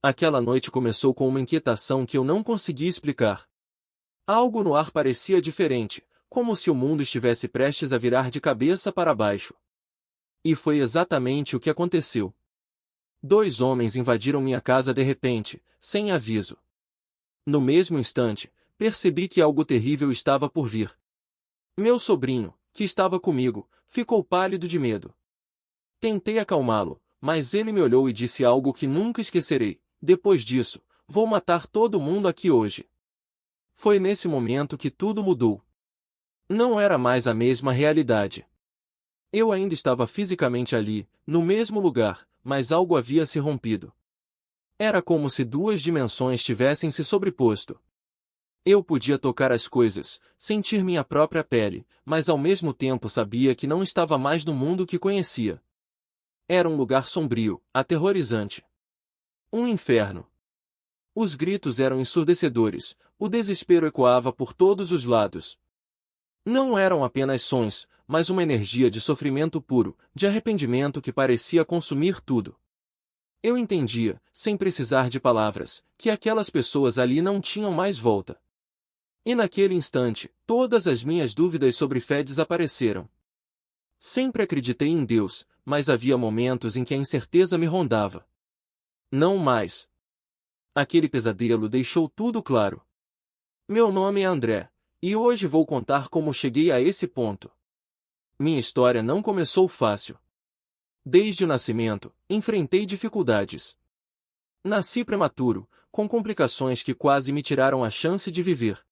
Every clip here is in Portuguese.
Aquela noite começou com uma inquietação que eu não conseguia explicar. Algo no ar parecia diferente, como se o mundo estivesse prestes a virar de cabeça para baixo. E foi exatamente o que aconteceu. 2 homens invadiram minha casa de repente, sem aviso. No mesmo instante, percebi que algo terrível estava por vir. Meu sobrinho, que estava comigo, ficou pálido de medo. Tentei acalmá-lo, mas ele me olhou e disse algo que nunca esquecerei: depois disso, vou matar todo mundo aqui hoje. Foi nesse momento que tudo mudou. Não era mais a mesma realidade. Eu ainda estava fisicamente ali, no mesmo lugar, mas algo havia se rompido. Era como se 2 dimensões tivessem se sobreposto. Eu podia tocar as coisas, sentir minha própria pele, mas ao mesmo tempo sabia que não estava mais no mundo que conhecia. Era um lugar sombrio, aterrorizante. Um inferno. Os gritos eram ensurdecedores, o desespero ecoava por todos os lados. Não eram apenas sons, mas uma energia de sofrimento puro, de arrependimento que parecia consumir tudo. Eu entendia, sem precisar de palavras, que aquelas pessoas ali não tinham mais volta. E naquele instante, todas as minhas dúvidas sobre fé desapareceram. Sempre acreditei em Deus, mas havia momentos em que a incerteza me rondava. Não mais. Aquele pesadelo deixou tudo claro. Meu nome é André, e hoje vou contar como cheguei a esse ponto. Minha história não começou fácil. Desde o nascimento, enfrentei dificuldades. Nasci prematuro, com complicações que quase me tiraram a chance de viver.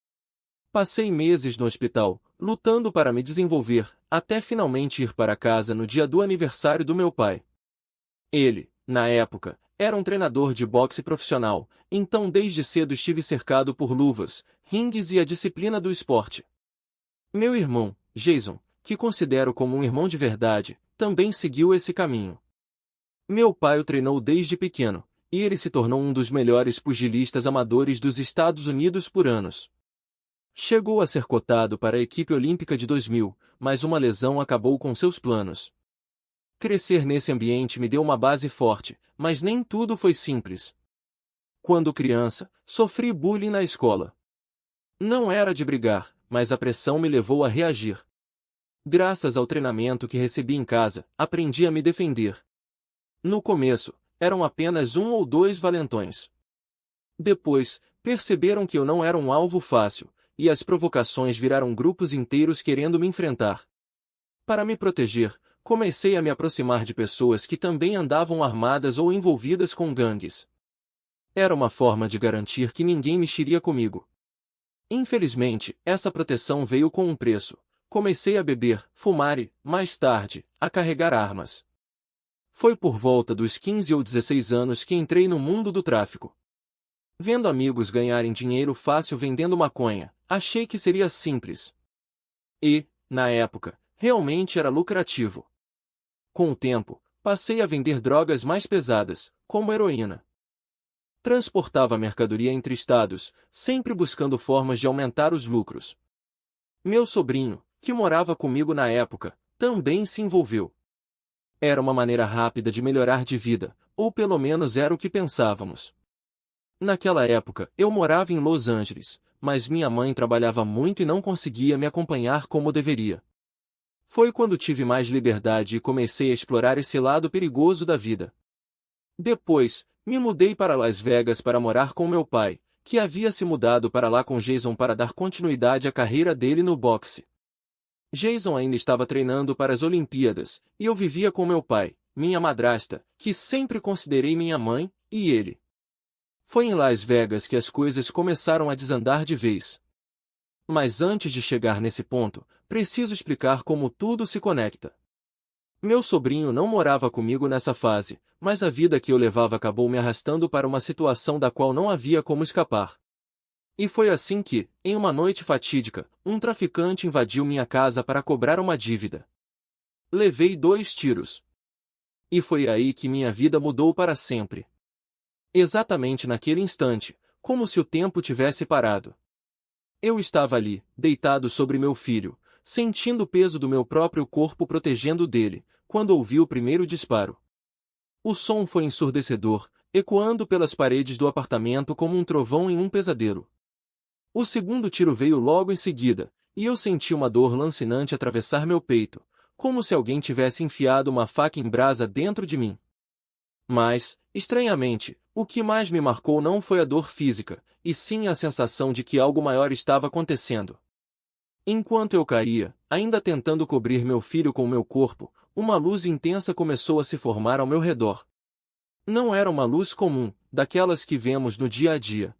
Passei meses no hospital, lutando para me desenvolver, até finalmente ir para casa no dia do aniversário do meu pai. Ele, na época, era um treinador de boxe profissional, então desde cedo estive cercado por luvas, ringues e a disciplina do esporte. Meu irmão, Jason, que considero como um irmão de verdade, também seguiu esse caminho. Meu pai o treinou desde pequeno, e ele se tornou um dos melhores pugilistas amadores dos Estados Unidos por anos. Chegou a ser cotado para a equipe olímpica de 2000, mas uma lesão acabou com seus planos. Crescer nesse ambiente me deu uma base forte, mas nem tudo foi simples. Quando criança, sofri bullying na escola. Não era de brigar, mas a pressão me levou a reagir. Graças ao treinamento que recebi em casa, aprendi a me defender. No começo, eram apenas 1 ou 2 valentões. Depois, perceberam que eu não era um alvo fácil, e as provocações viraram grupos inteiros querendo me enfrentar. Para me proteger, comecei a me aproximar de pessoas que também andavam armadas ou envolvidas com gangues. Era uma forma de garantir que ninguém mexeria comigo. Infelizmente, essa proteção veio com um preço. Comecei a beber, fumar e, mais tarde, a carregar armas. Foi por volta dos 15 ou 16 anos que entrei no mundo do tráfico. Vendo amigos ganharem dinheiro fácil vendendo maconha, achei que seria simples. E, na época, realmente era lucrativo. Com o tempo, passei a vender drogas mais pesadas, como heroína. Transportava mercadoria entre estados, sempre buscando formas de aumentar os lucros. Meu sobrinho, que morava comigo na época, também se envolveu. Era uma maneira rápida de melhorar de vida, ou pelo menos era o que pensávamos. Naquela época, eu morava em Los Angeles, mas minha mãe trabalhava muito e não conseguia me acompanhar como deveria. Foi quando tive mais liberdade e comecei a explorar esse lado perigoso da vida. Depois, me mudei para Las Vegas para morar com meu pai, que havia se mudado para lá com Jason para dar continuidade à carreira dele no boxe. Jason ainda estava treinando para as Olimpíadas, e eu vivia com meu pai, minha madrasta, que sempre considerei minha mãe, e ele. Foi em Las Vegas que as coisas começaram a desandar de vez. Mas antes de chegar nesse ponto, preciso explicar como tudo se conecta. Meu sobrinho não morava comigo nessa fase, mas a vida que eu levava acabou me arrastando para uma situação da qual não havia como escapar. E foi assim que, em uma noite fatídica, um traficante invadiu minha casa para cobrar uma dívida. Levei 2 tiros. E foi aí que minha vida mudou para sempre. Exatamente naquele instante, como se o tempo tivesse parado. Eu estava ali, deitado sobre meu filho, sentindo o peso do meu próprio corpo protegendo dele, quando ouvi o primeiro disparo. O som foi ensurdecedor, ecoando pelas paredes do apartamento como um trovão em um pesadelo. O segundo tiro veio logo em seguida, e eu senti uma dor lancinante atravessar meu peito, como se alguém tivesse enfiado uma faca em brasa dentro de mim. Mas, estranhamente, o que mais me marcou não foi a dor física, e sim a sensação de que algo maior estava acontecendo. Enquanto eu caía, ainda tentando cobrir meu filho com meu corpo, uma luz intensa começou a se formar ao meu redor. Não era uma luz comum, daquelas que vemos no dia a dia.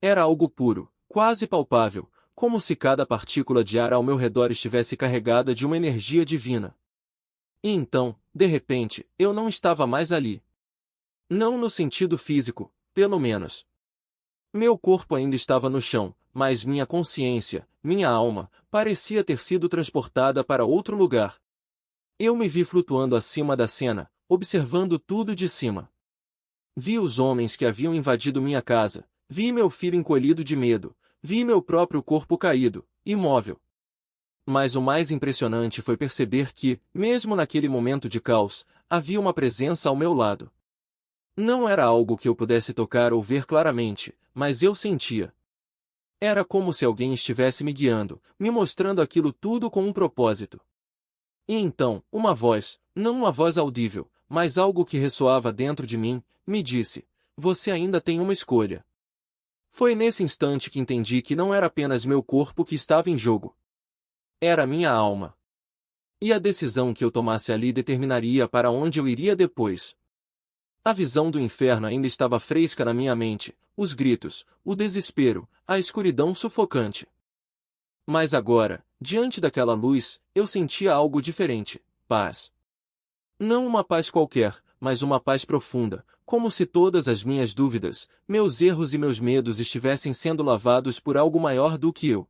Era algo puro, quase palpável, como se cada partícula de ar ao meu redor estivesse carregada de uma energia divina. E então, de repente, eu não estava mais ali. Não no sentido físico, pelo menos. Meu corpo ainda estava no chão, mas minha consciência, minha alma, parecia ter sido transportada para outro lugar. Eu me vi flutuando acima da cena, observando tudo de cima. Vi os homens que haviam invadido minha casa, vi meu filho encolhido de medo, vi meu próprio corpo caído, imóvel. Mas o mais impressionante foi perceber que, mesmo naquele momento de caos, havia uma presença ao meu lado. Não era algo que eu pudesse tocar ou ver claramente, mas eu sentia. Era como se alguém estivesse me guiando, me mostrando aquilo tudo com um propósito. E então, uma voz, não uma voz audível, mas algo que ressoava dentro de mim, me disse: "Você ainda tem uma escolha." Foi nesse instante que entendi que não era apenas meu corpo que estava em jogo. Era minha alma. E a decisão que eu tomasse ali determinaria para onde eu iria depois. A visão do inferno ainda estava fresca na minha mente, os gritos, o desespero, a escuridão sufocante. Mas agora, diante daquela luz, eu sentia algo diferente: paz. Não uma paz qualquer, mas uma paz profunda, como se todas as minhas dúvidas, meus erros e meus medos estivessem sendo lavados por algo maior do que eu.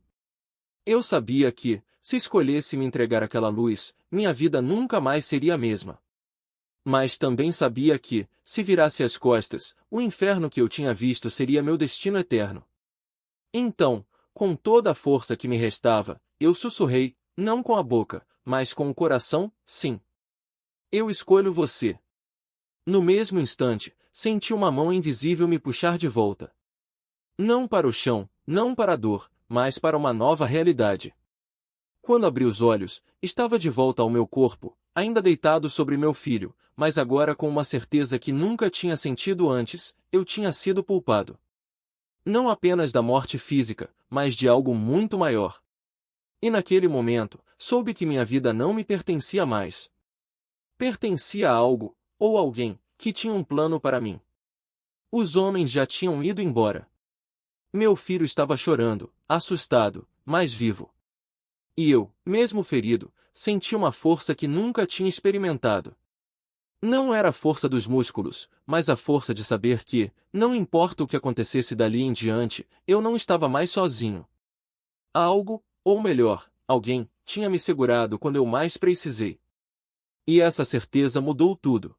Eu sabia que, se escolhesse me entregar àquela luz, minha vida nunca mais seria a mesma. Mas também sabia que, se virasse as costas, o inferno que eu tinha visto seria meu destino eterno. Então, com toda a força que me restava, eu sussurrei, não com a boca, mas com o coração: sim. Eu escolho você. No mesmo instante, senti uma mão invisível me puxar de volta. Não para o chão, não para a dor, mas para uma nova realidade. Quando abri os olhos, estava de volta ao meu corpo, ainda deitado sobre meu filho, mas agora com uma certeza que nunca tinha sentido antes: eu tinha sido poupado. Não apenas da morte física, mas de algo muito maior. E naquele momento, soube que minha vida não me pertencia mais. Pertencia a algo, ou alguém, que tinha um plano para mim. Os homens já tinham ido embora. Meu filho estava chorando, assustado, mas vivo. E eu, mesmo ferido, senti uma força que nunca tinha experimentado. Não era a força dos músculos, mas a força de saber que, não importa o que acontecesse dali em diante, eu não estava mais sozinho. Algo, ou melhor, alguém, tinha me segurado quando eu mais precisei. E essa certeza mudou tudo.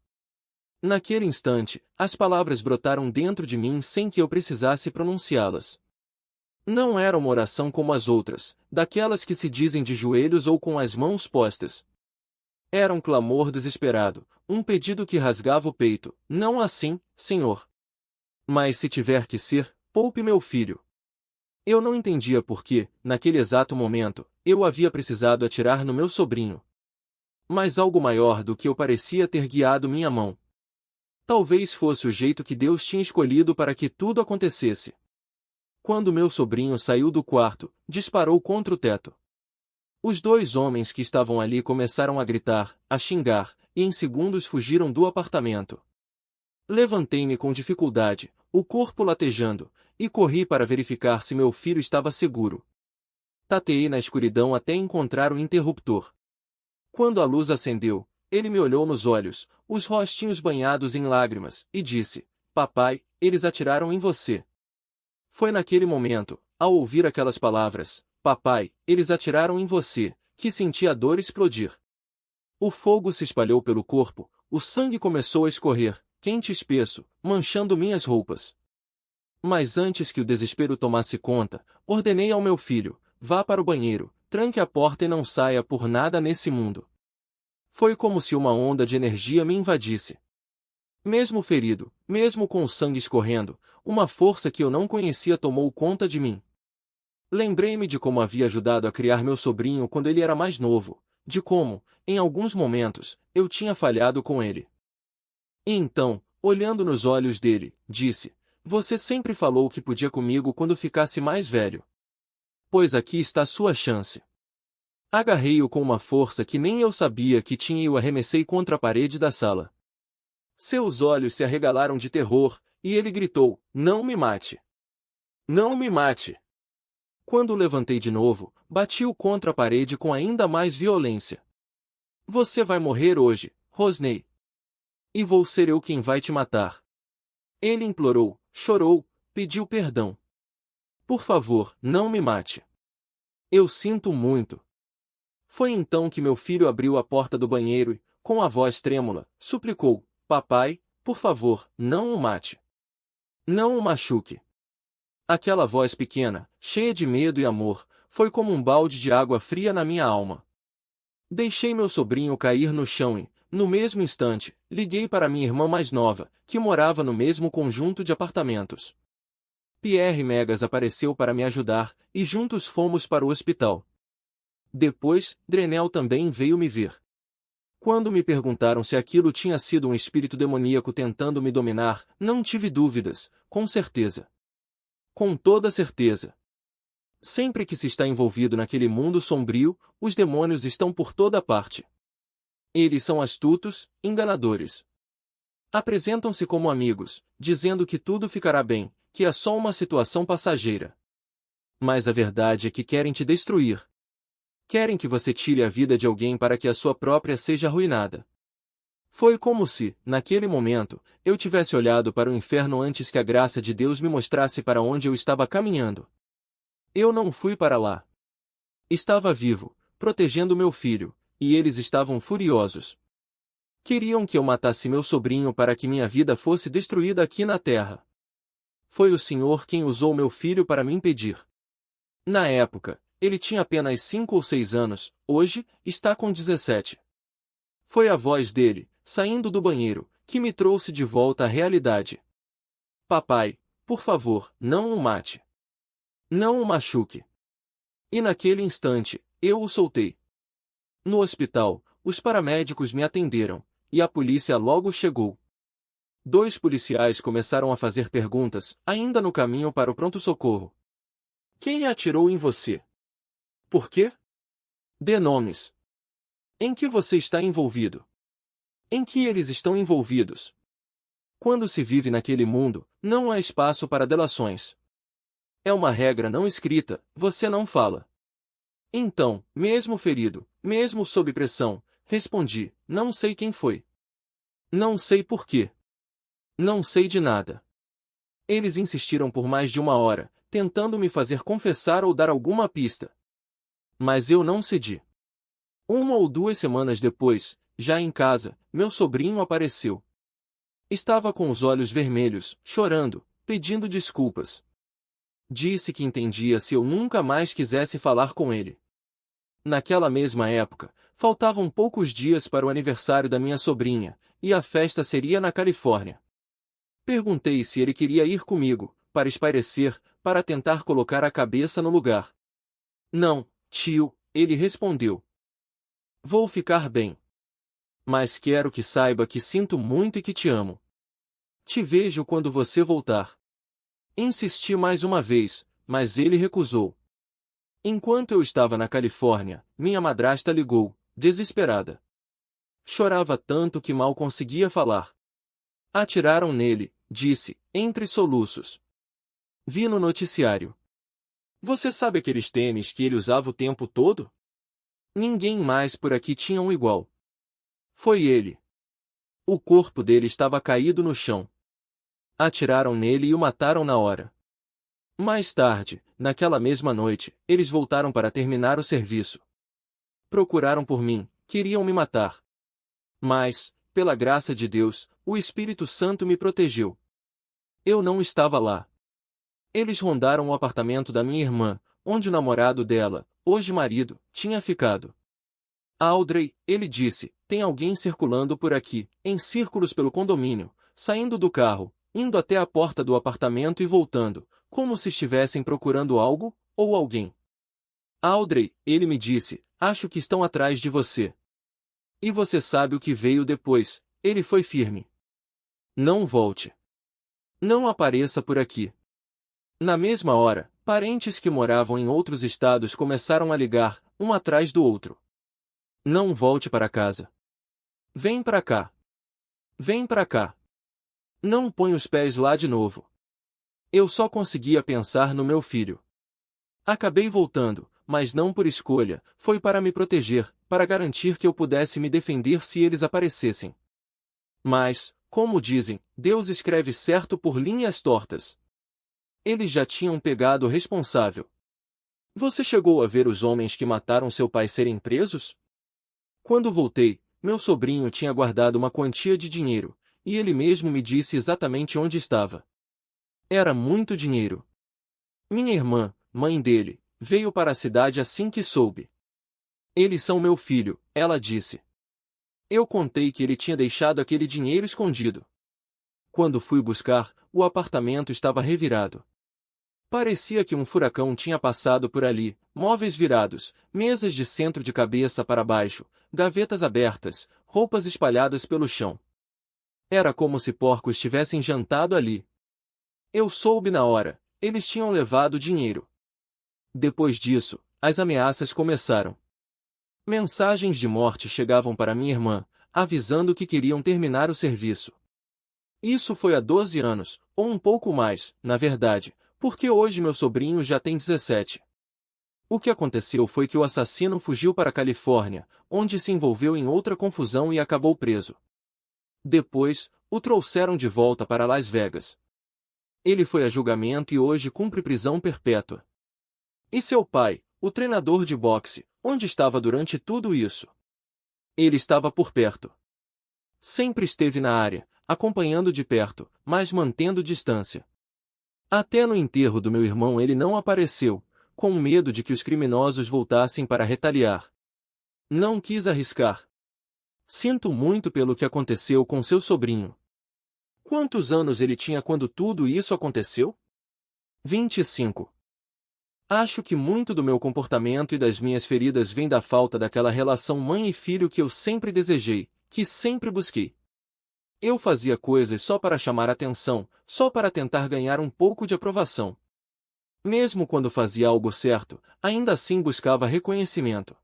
Naquele instante, as palavras brotaram dentro de mim sem que eu precisasse pronunciá-las. Não era uma oração como as outras, daquelas que se dizem de joelhos ou com as mãos postas. Era um clamor desesperado, um pedido que rasgava o peito: não assim, Senhor. Mas se tiver que ser, poupe meu filho. Eu não entendia por que, naquele exato momento, eu havia precisado atirar no meu sobrinho. Mas algo maior do que eu parecia ter guiado minha mão. Talvez fosse o jeito que Deus tinha escolhido para que tudo acontecesse. Quando meu sobrinho saiu do quarto, disparou contra o teto. Os dois homens que estavam ali começaram a gritar, a xingar, e em segundos fugiram do apartamento. Levantei-me com dificuldade, o corpo latejando, e corri para verificar se meu filho estava seguro. Tateei na escuridão até encontrar o interruptor. Quando a luz acendeu, ele me olhou nos olhos, os rostinhos banhados em lágrimas, e disse: "Papai, eles atiraram em você." Foi naquele momento, ao ouvir aquelas palavras: "Papai, eles atiraram em você", que senti a dor explodir. O fogo se espalhou pelo corpo, o sangue começou a escorrer, quente e espesso, manchando minhas roupas. Mas antes que o desespero tomasse conta, ordenei ao meu filho: "Vá para o banheiro, tranque a porta e não saia por nada nesse mundo." Foi como se uma onda de energia me invadisse. Mesmo ferido, mesmo com o sangue escorrendo, uma força que eu não conhecia tomou conta de mim. Lembrei-me de como havia ajudado a criar meu sobrinho quando ele era mais novo, de como, em alguns momentos, eu tinha falhado com ele. E então, olhando nos olhos dele, disse: Você sempre falou que podia comigo quando ficasse mais velho. Pois aqui está sua chance. Agarrei-o com uma força que nem eu sabia que tinha e o arremessei contra a parede da sala. Seus olhos se arregalaram de terror, e ele gritou: Não me mate! Não me mate! Quando o levantei de novo, bati-o contra a parede com ainda mais violência. Você vai morrer hoje, Rosney. E vou ser eu quem vai te matar. Ele implorou, chorou, pediu perdão. Por favor, não me mate. Eu sinto muito. Foi então que meu filho abriu a porta do banheiro e, com a voz trêmula, suplicou: Papai, por favor, não o mate. Não o machuque. Aquela voz pequena, cheia de medo e amor, foi como um balde de água fria na minha alma. Deixei meu sobrinho cair no chão e, no mesmo instante, liguei para minha irmã mais nova, que morava no mesmo conjunto de apartamentos. Pierre Megas apareceu para me ajudar, e juntos fomos para o hospital. Depois, Drenel também veio me ver. Quando me perguntaram se aquilo tinha sido um espírito demoníaco tentando me dominar, não tive dúvidas, com certeza. Com toda certeza. Sempre que se está envolvido naquele mundo sombrio, os demônios estão por toda parte. Eles são astutos, enganadores. Apresentam-se como amigos, dizendo que tudo ficará bem, que é só uma situação passageira. Mas a verdade é que querem te destruir. Querem que você tire a vida de alguém para que a sua própria seja arruinada. Foi como se, naquele momento, eu tivesse olhado para o inferno antes que a graça de Deus me mostrasse para onde eu estava caminhando. Eu não fui para lá. Estava vivo, protegendo meu filho, e eles estavam furiosos. Queriam que eu matasse meu sobrinho para que minha vida fosse destruída aqui na terra. Foi o Senhor quem usou meu filho para me impedir. Na época, ele tinha apenas 5 ou 6 anos, hoje, está com 17. Foi a voz dele, saindo do banheiro, que me trouxe de volta à realidade. Papai, por favor, não o mate. Não o machuque. E naquele instante, eu o soltei. No hospital, os paramédicos me atenderam, e a polícia logo chegou. 2 policiais começaram a fazer perguntas, ainda no caminho para o pronto-socorro. Quem atirou em você? Por quê? Dê nomes. Em que você está envolvido? Em que eles estão envolvidos? Quando se vive naquele mundo, não há espaço para delações. É uma regra não escrita, você não fala. Então, mesmo ferido, mesmo sob pressão, respondi: não sei quem foi. Não sei por quê. Não sei de nada. Eles insistiram por mais de 1 hora, tentando me fazer confessar ou dar alguma pista. Mas eu não cedi. 1 ou 2 semanas depois, já em casa, meu sobrinho apareceu. Estava com os olhos vermelhos, chorando, pedindo desculpas. Disse que entendia se eu nunca mais quisesse falar com ele. Naquela mesma época, faltavam poucos dias para o aniversário da minha sobrinha, e a festa seria na Califórnia. Perguntei se ele queria ir comigo, para espairecer, para tentar colocar a cabeça no lugar. Não, tio, ele respondeu. Vou ficar bem. Mas quero que saiba que sinto muito e que te amo. Te vejo quando você voltar. Insisti mais uma vez, mas ele recusou. Enquanto eu estava na Califórnia, minha madrasta ligou, desesperada. Chorava tanto que mal conseguia falar. Atiraram nele, disse, entre soluços. Vi no noticiário. Você sabe aqueles tênis que ele usava o tempo todo? Ninguém mais por aqui tinha um igual. Foi ele. O corpo dele estava caído no chão. Atiraram nele e o mataram na hora. Mais tarde, naquela mesma noite, eles voltaram para terminar o serviço. Procuraram por mim, queriam me matar. Mas, pela graça de Deus, o Espírito Santo me protegeu. Eu não estava lá. Eles rondaram o apartamento da minha irmã, onde o namorado dela, hoje marido, tinha ficado. Audrey, ele disse, tem alguém circulando por aqui, em círculos pelo condomínio, saindo do carro, indo até a porta do apartamento e voltando, como se estivessem procurando algo, ou alguém. Audrey, ele me disse, acho que estão atrás de você. E você sabe o que veio depois, ele foi firme. Não volte. Não apareça por aqui. Na mesma hora, parentes que moravam em outros estados começaram a ligar, um atrás do outro. Não volte para casa. Vem para cá. Vem para cá. Não põe os pés lá de novo. Eu só conseguia pensar no meu filho. Acabei voltando, mas não por escolha, foi para me proteger, para garantir que eu pudesse me defender se eles aparecessem. Mas, como dizem, Deus escreve certo por linhas tortas. Eles já tinham pegado o responsável. Você chegou a ver os homens que mataram seu pai serem presos? Quando voltei, meu sobrinho tinha guardado uma quantia de dinheiro, e ele mesmo me disse exatamente onde estava. Era muito dinheiro. Minha irmã, mãe dele, veio para a cidade assim que soube. Eles são meu filho, ela disse. Eu contei que ele tinha deixado aquele dinheiro escondido. Quando fui buscar, o apartamento estava revirado. Parecia que um furacão tinha passado por ali, móveis virados, mesas de centro de cabeça para baixo, gavetas abertas, roupas espalhadas pelo chão. Era como se porcos tivessem jantado ali. Eu soube na hora, eles tinham levado o dinheiro. Depois disso, as ameaças começaram. Mensagens de morte chegavam para minha irmã, avisando que queriam terminar o serviço. Isso foi há 12 anos, ou um pouco mais, na verdade, porque hoje meu sobrinho já tem 17. O que aconteceu foi que o assassino fugiu para a Califórnia, onde se envolveu em outra confusão e acabou preso. Depois, o trouxeram de volta para Las Vegas. Ele foi a julgamento e hoje cumpre prisão perpétua. E seu pai, o treinador de boxe, onde estava durante tudo isso? Ele estava por perto. Sempre esteve na área, acompanhando de perto, mas mantendo distância. Até no enterro do meu irmão ele não apareceu, com medo de que os criminosos voltassem para retaliar. Não quis arriscar. Sinto muito pelo que aconteceu com seu sobrinho. Quantos anos ele tinha quando tudo isso aconteceu? 25. Acho que muito do meu comportamento e das minhas feridas vem da falta daquela relação mãe e filho que eu sempre desejei, que sempre busquei. Eu fazia coisas só para chamar atenção, só para tentar ganhar um pouco de aprovação. Mesmo quando fazia algo certo, ainda assim buscava reconhecimento.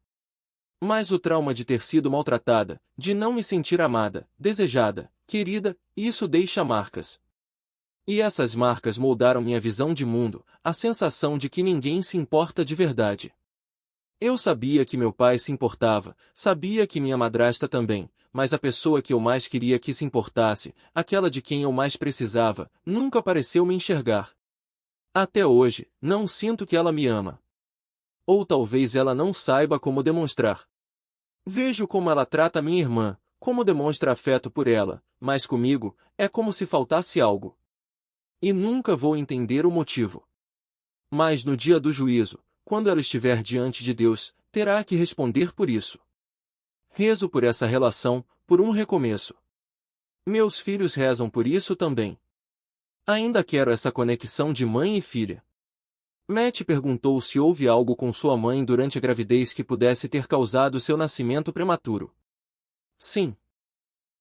Mas o trauma de ter sido maltratada, de não me sentir amada, desejada, querida, isso deixa marcas. E essas marcas moldaram minha visão de mundo, a sensação de que ninguém se importa de verdade. Eu sabia que meu pai se importava, sabia que minha madrasta também, mas a pessoa que eu mais queria que se importasse, aquela de quem eu mais precisava, nunca pareceu me enxergar. Até hoje, não sinto que ela me ama. Ou talvez ela não saiba como demonstrar. Vejo como ela trata minha irmã, como demonstra afeto por ela, mas comigo, é como se faltasse algo. E nunca vou entender o motivo. Mas no dia do juízo, quando ela estiver diante de Deus, terá que responder por isso. Rezo por essa relação, por um recomeço. Meus filhos rezam por isso também. Ainda quero essa conexão de mãe e filha. Matt perguntou se houve algo com sua mãe durante a gravidez que pudesse ter causado seu nascimento prematuro. Sim.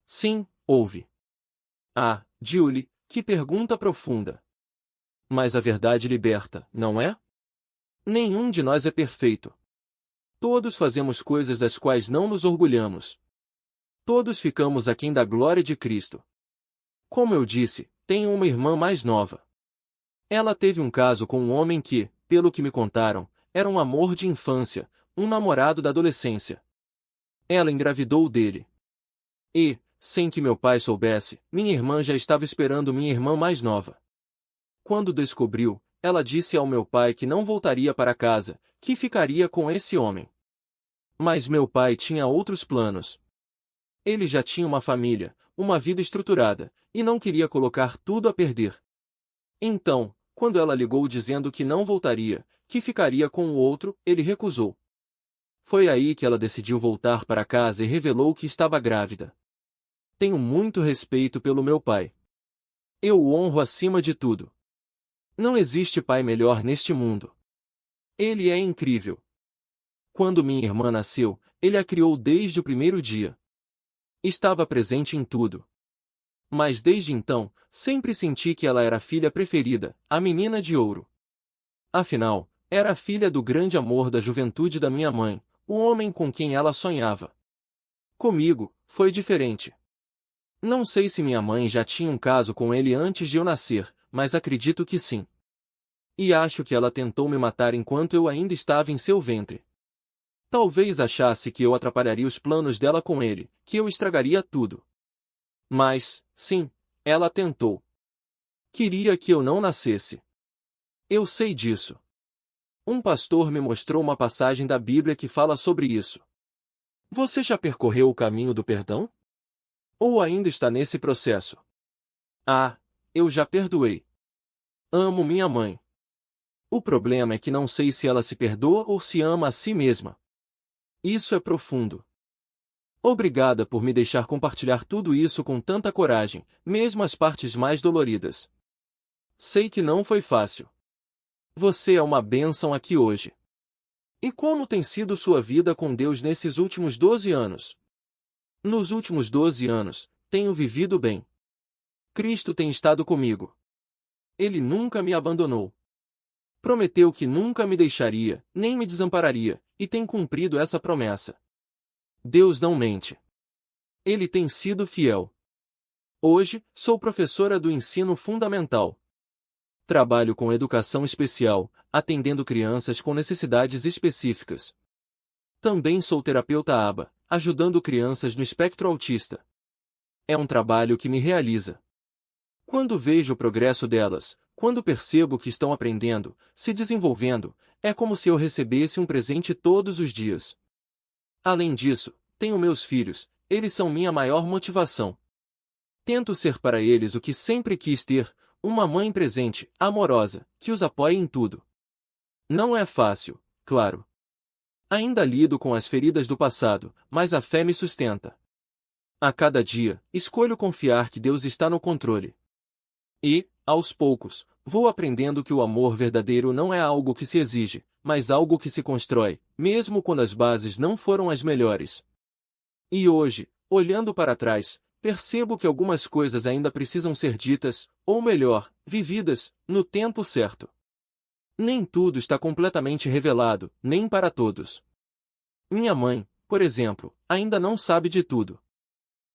Sim, houve. Ah, Julie, que pergunta profunda. Mas a verdade liberta, não é? Nenhum de nós é perfeito. Todos fazemos coisas das quais não nos orgulhamos. Todos ficamos aquém da glória de Cristo. Como eu disse, tenho uma irmã mais nova. Ela teve um caso com um homem que, pelo que me contaram, era um amor de infância, um namorado da adolescência. Ela engravidou dele. E, sem que meu pai soubesse, minha irmã já estava esperando minha irmã mais nova. Quando descobriu, ela disse ao meu pai que não voltaria para casa, que ficaria com esse homem. Mas meu pai tinha outros planos. Ele já tinha uma família, uma vida estruturada, e não queria colocar tudo a perder. Então, quando ela ligou dizendo que não voltaria, que ficaria com o outro, ele recusou. Foi aí que ela decidiu voltar para casa e revelou que estava grávida. Tenho muito respeito pelo meu pai. Eu o honro acima de tudo. Não existe pai melhor neste mundo. Ele é incrível. Quando minha irmã nasceu, ele a criou desde o primeiro dia. Estava presente em tudo. Mas desde então, sempre senti que ela era a filha preferida, a menina de ouro. Afinal, era a filha do grande amor da juventude da minha mãe, o homem com quem ela sonhava. Comigo, foi diferente. Não sei se minha mãe já tinha um caso com ele antes de eu nascer, mas acredito que sim. E acho que ela tentou me matar enquanto eu ainda estava em seu ventre. Talvez achasse que eu atrapalharia os planos dela com ele, que eu estragaria tudo. Mas, sim, ela tentou. Queria que eu não nascesse. Eu sei disso. Um pastor me mostrou uma passagem da Bíblia que fala sobre isso. Você já percorreu o caminho do perdão? Ou ainda está nesse processo? Ah, eu já perdoei. Amo minha mãe. O problema é que não sei se ela se perdoa ou se ama a si mesma. Isso é profundo. Obrigada por me deixar compartilhar tudo isso com tanta coragem, mesmo as partes mais doloridas. Sei que não foi fácil. Você é uma bênção aqui hoje. E como tem sido sua vida com Deus nesses últimos 12 anos? Nos últimos 12 anos, tenho vivido bem. Cristo tem estado comigo. Ele nunca me abandonou. Prometeu que nunca me deixaria, nem me desampararia, e tem cumprido essa promessa. Deus não mente. Ele tem sido fiel. Hoje, sou professora do ensino fundamental. Trabalho com educação especial, atendendo crianças com necessidades específicas. Também sou terapeuta ABA, ajudando crianças no espectro autista. É um trabalho que me realiza. Quando vejo o progresso delas, quando percebo que estão aprendendo, se desenvolvendo, é como se eu recebesse um presente todos os dias. Além disso, tenho meus filhos, eles são minha maior motivação. Tento ser para eles o que sempre quis ter, uma mãe presente, amorosa, que os apoie em tudo. Não é fácil, claro. Ainda lido com as feridas do passado, mas a fé me sustenta. A cada dia, escolho confiar que Deus está no controle. E, aos poucos, vou aprendendo que o amor verdadeiro não é algo que se exige, mas algo que se constrói, mesmo quando as bases não foram as melhores. E hoje, olhando para trás, percebo que algumas coisas ainda precisam ser ditas, ou melhor, vividas, no tempo certo. Nem tudo está completamente revelado, nem para todos. Minha mãe, por exemplo, ainda não sabe de tudo.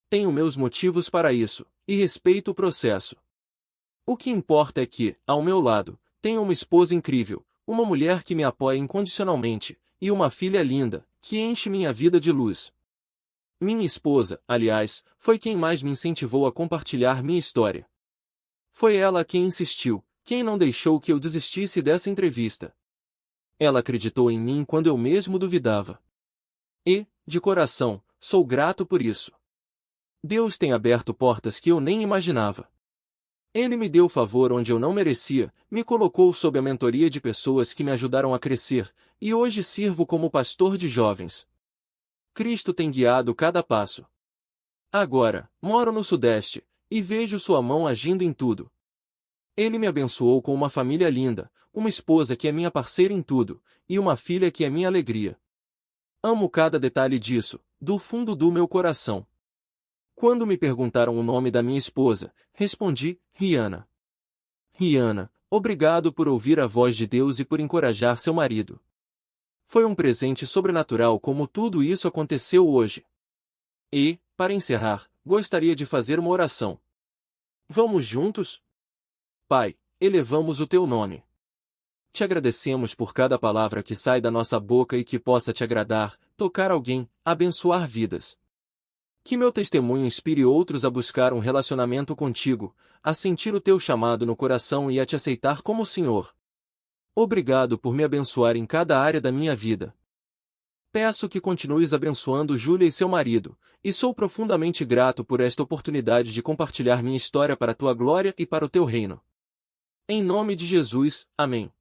Tenho meus motivos para isso, e respeito o processo. O que importa é que, ao meu lado, tenho uma esposa incrível, uma mulher que me apoia incondicionalmente, e uma filha linda, que enche minha vida de luz. Minha esposa, aliás, foi quem mais me incentivou a compartilhar minha história. Foi ela quem insistiu, quem não deixou que eu desistisse dessa entrevista. Ela acreditou em mim quando eu mesmo duvidava. E, de coração, sou grato por isso. Deus tem aberto portas que eu nem imaginava. Ele me deu favor onde eu não merecia, me colocou sob a mentoria de pessoas que me ajudaram a crescer, e hoje sirvo como pastor de jovens. Cristo tem guiado cada passo. Agora, moro no Sudeste, e vejo sua mão agindo em tudo. Ele me abençoou com uma família linda, uma esposa que é minha parceira em tudo, e uma filha que é minha alegria. Amo cada detalhe disso, do fundo do meu coração. Quando me perguntaram o nome da minha esposa, respondi, Rihanna. Rihanna, obrigado por ouvir a voz de Deus e por encorajar seu marido. Foi um presente sobrenatural como tudo isso aconteceu hoje. E, para encerrar, gostaria de fazer uma oração. Vamos juntos? Pai, elevamos o teu nome. Te agradecemos por cada palavra que sai da nossa boca e que possa te agradar, tocar alguém, abençoar vidas. Que meu testemunho inspire outros a buscar um relacionamento contigo, a sentir o teu chamado no coração e a te aceitar como Senhor. Obrigado por me abençoar em cada área da minha vida. Peço que continues abençoando Júlia e seu marido, e sou profundamente grato por esta oportunidade de compartilhar minha história para a tua glória e para o teu reino. Em nome de Jesus, amém.